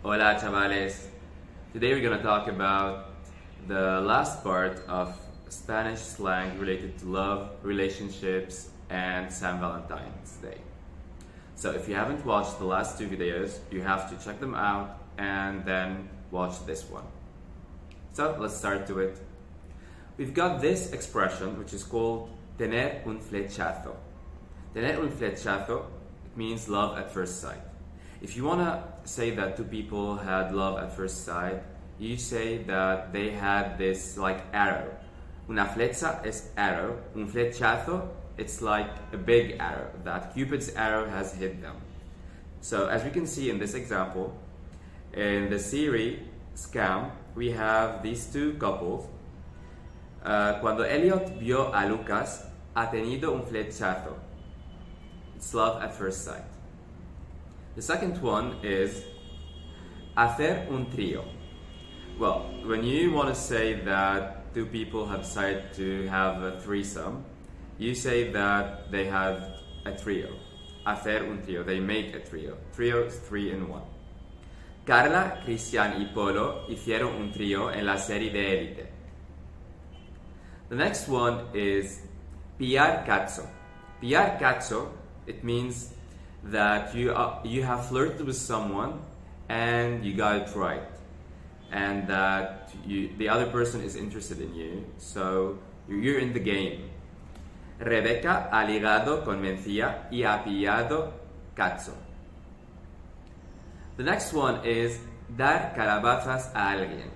Hola chavales! Today we're gonna talk about the last part of Spanish slang related to love, relationships, and San Valentine's Day. So if you haven't watched the last two videos, you have to check them out and then watch this one. So let's start to it. We've got this expression which is called tener un flechazo. Tener un flechazo, it means love at first sight. If you want to say that two people had love at first sight, you say that they had this like arrow. Una flecha es arrow. Un flechazo, it's like a big arrow, that Cupid's arrow has hit them. So as we can see in this example, in the series Scam, we have these two couples. Cuando Elliot vio a Lucas, ha tenido un flechazo. It's love at first sight. The second one is hacer un trío. Well, when you want to say that two people have decided to have a threesome, you say that they have a trio. Hacer un trío. They make a trio. Trio is 3 in 1. Carla, Cristian y Polo hicieron un trío en la serie de Élite. The next one is pillar cacho. Pillar cacho, it means that you have flirted with someone and you got it right, and that the other person is interested in you, so you're in the game. Rebeca ha ligado con Mencía y ha pillado cacho. The next one is dar calabazas a alguien.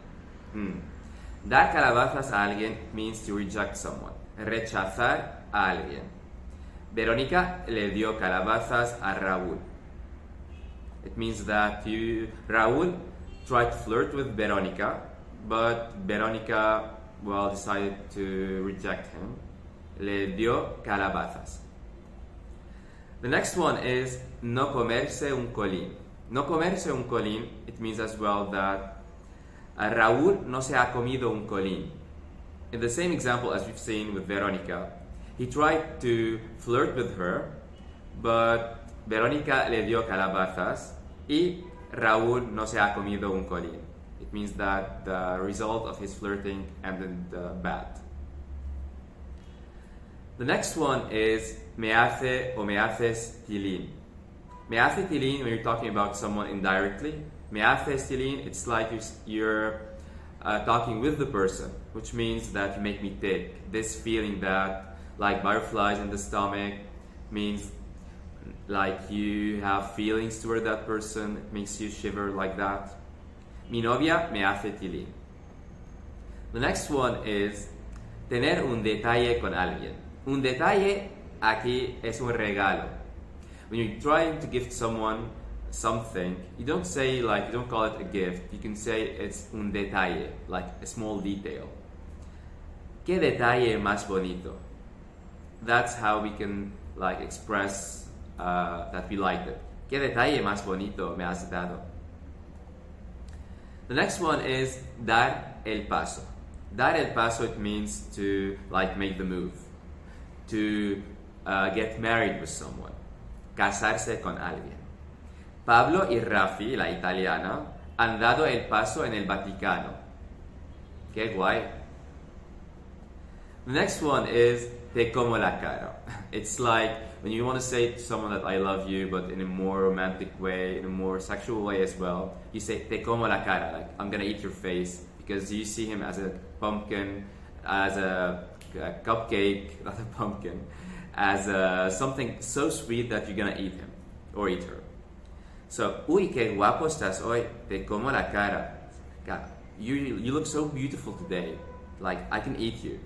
Dar calabazas a alguien means to reject someone. Rechazar a alguien. Verónica le dio calabazas a Raúl. It means that Raúl tried to flirt with Verónica, but Verónica, decided to reject him. Le dio calabazas. The next one is no comerse un colín. No comerse un colín, it means as well that Raúl no se ha comido un colín. In the same example as we've seen with Verónica, he tried to flirt with her, but Verónica le dio calabazas y Raúl no se ha comido un colín. It means that the result of his flirting ended bad. The next one is me hace o me haces tilín. Me hace tilín when you're talking about someone indirectly. Me haces tilín, it's like you're talking with the person, which means that you make me tick. This feeling that like butterflies in the stomach means like you have feelings toward that person. It makes you shiver like that. Mi novia me hace tilín. The next one is tener un detalle con alguien. Un detalle aquí es un regalo. When you're trying to gift someone something, you don't call it a gift. You can say it's un detalle, like a small detail. ¿Qué detalle más bonito? That's how we can express that we liked it. ¿Qué detalle más bonito me has dado? The next one is dar el paso. Dar el paso, it means to make the move, to get married with someone, casarse con alguien. Pablo y Rafi, la italiana, han dado el paso en el Vaticano. Qué guay. The next one is te como la cara. It's like when you want to say to someone that I love you, but in a more romantic way, in a more sexual way as well, you say te como la cara, like I'm gonna eat your face, because you see him as a pumpkin, as a cupcake, not a pumpkin, as something so sweet that you're gonna eat him or eat her. So, uy, qué guapo estás hoy, te como la cara. God, you look so beautiful today, like I can eat you.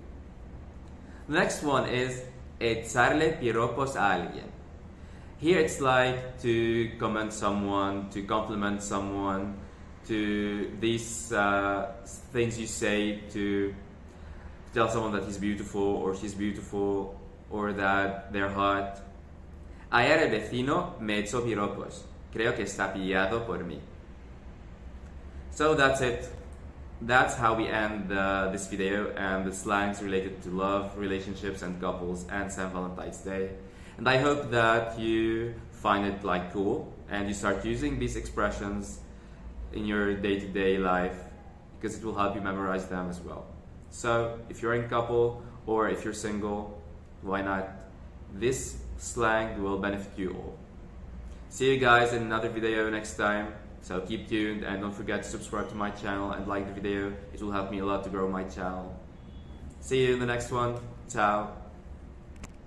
The next one is echarle piropos a alguien. Here it's like to comment someone, to compliment someone, to these things you say to tell someone that he's beautiful or she's beautiful or that they're hot. Ayer el vecino me echó piropos. Creo que está pillado por mí. So that's it. That's how we end this video and the slangs related to love, relationships and couples and St. Valentine's Day. And I hope that you find it cool and you start using these expressions in your day-to-day life because it will help you memorize them as well. So if you're in a couple or if you're single, why not? This slang will benefit you all. See you guys in another video next time. So keep tuned and don't forget to subscribe to my channel and like the video. It will help me a lot to grow my channel. See you in the next one. Ciao.